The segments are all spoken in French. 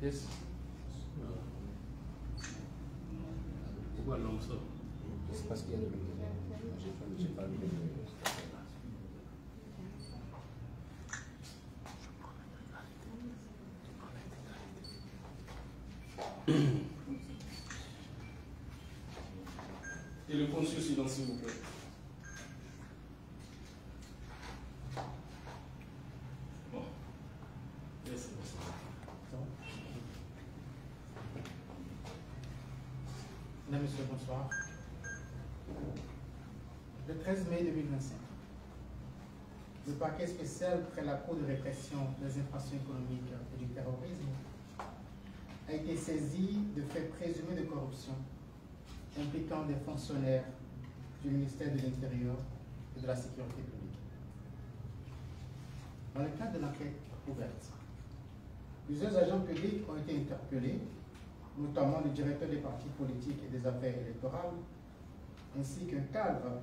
Yes. Pourquoi long ça? C'est parce qu'il y a de l'eau. J'ai pas vu Et le consul suivant, s'il vous plaît. Bon. Yes, merci. Mesdames, Messieurs, bonsoir. Le 13 mai 2025, le parquet spécial près la Cour de répression des infractions économiques et du terrorisme a été saisi de faits présumés de corruption impliquant des fonctionnaires du ministère de l'Intérieur et de la Sécurité publique. Dans le cadre de l'enquête ouverte, plusieurs agents publics ont été interpellés, notamment le directeur des partis politiques et des affaires électorales, ainsi qu'un cadre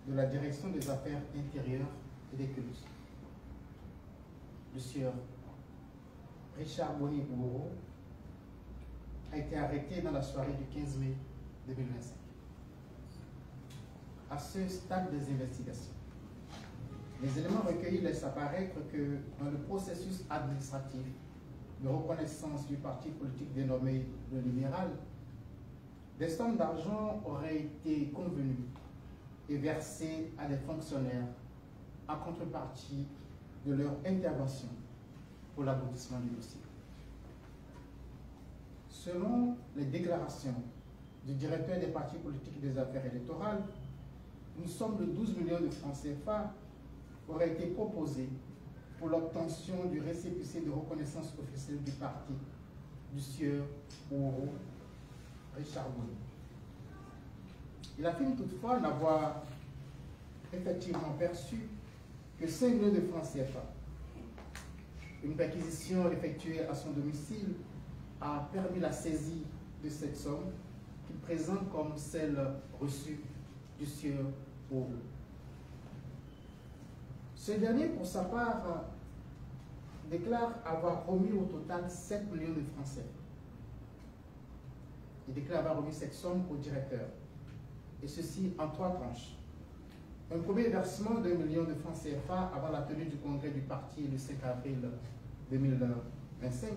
de la direction des affaires intérieures et des cultes. Le sieur Richard Boni-Bouro a été arrêté dans la soirée du 15 mai 2025. À ce stade des investigations, les éléments recueillis laissent apparaître que dans le processus administratif de reconnaissance du parti politique dénommé le libéral, des sommes d'argent auraient été convenues et versées à des fonctionnaires en contrepartie de leur intervention pour l'aboutissement du dossier. Selon les déclarations du directeur des partis politiques et des affaires électorales, une somme de 12 millions de francs CFA aurait été proposée pour l'obtention du récépissé de reconnaissance officielle du parti du sieur Ouro Richard Boni. Il affirme toutefois n'avoir effectivement perçu que 5 millions de francs CFA. Une perquisition effectuée à son domicile a permis la saisie de cette somme qu'il présente comme celle reçue du sieur Ouro. Ce dernier, pour sa part, déclare avoir remis au total 7 millions de francs CFA. Il déclare avoir remis cette somme au directeur, et ceci en 3 tranches. Un premier versement de 1 million de francs CFA avant la tenue du congrès du parti le 5 avril 2025,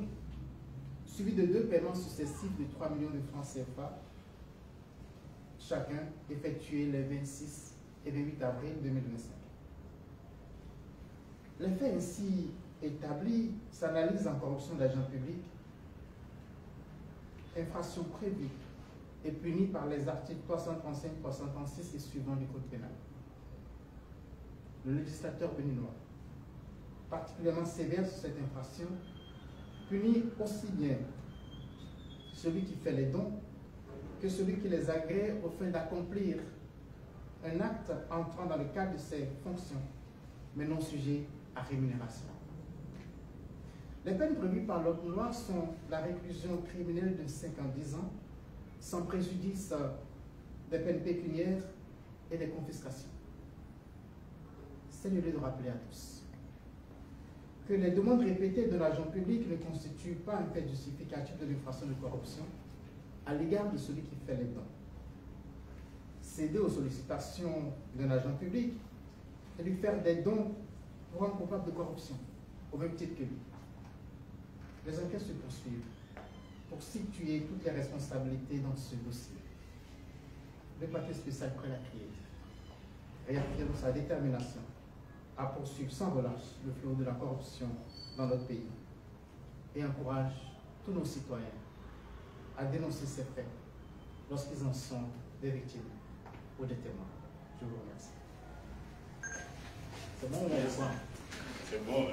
suivi de 2 paiements successifs de 3 millions de francs CFA, chacun effectué les 26 et 28 avril 2025. Les faits ainsi établis s'analysent en corruption d'agents publics, infraction prévue et punie par les articles 335, 336 et suivants du Code pénal. Le législateur béninois, particulièrement sévère sur cette infraction, punit aussi bien celui qui fait les dons que celui qui les agrée au fait d'accomplir un acte entrant dans le cadre de ses fonctions, mais non sujet à rémunération. Les peines prévues par l'ordre loi sont la réclusion criminelle de 5 à 10 ans, sans préjudice des peines pécuniaires et des confiscations. C'est le lieu de rappeler à tous que les demandes répétées de l'agent public ne constituent pas un fait justificatif de l'infraction de corruption à l'égard de celui qui fait les dons. Céder aux sollicitations d'un agent public et lui faire des dons pour un coupable de corruption, au même titre que lui. Les enquêtes se poursuivent pour situer toutes les responsabilités dans ce dossier. Le parquet spécial près la criée réaffirme sa détermination à poursuivre sans relâche le fléau de la corruption dans notre pays et encourage tous nos citoyens à dénoncer ces faits lorsqu'ils en sont des victimes ou des témoins. Je vous remercie. C'est bon, on est C'est bon.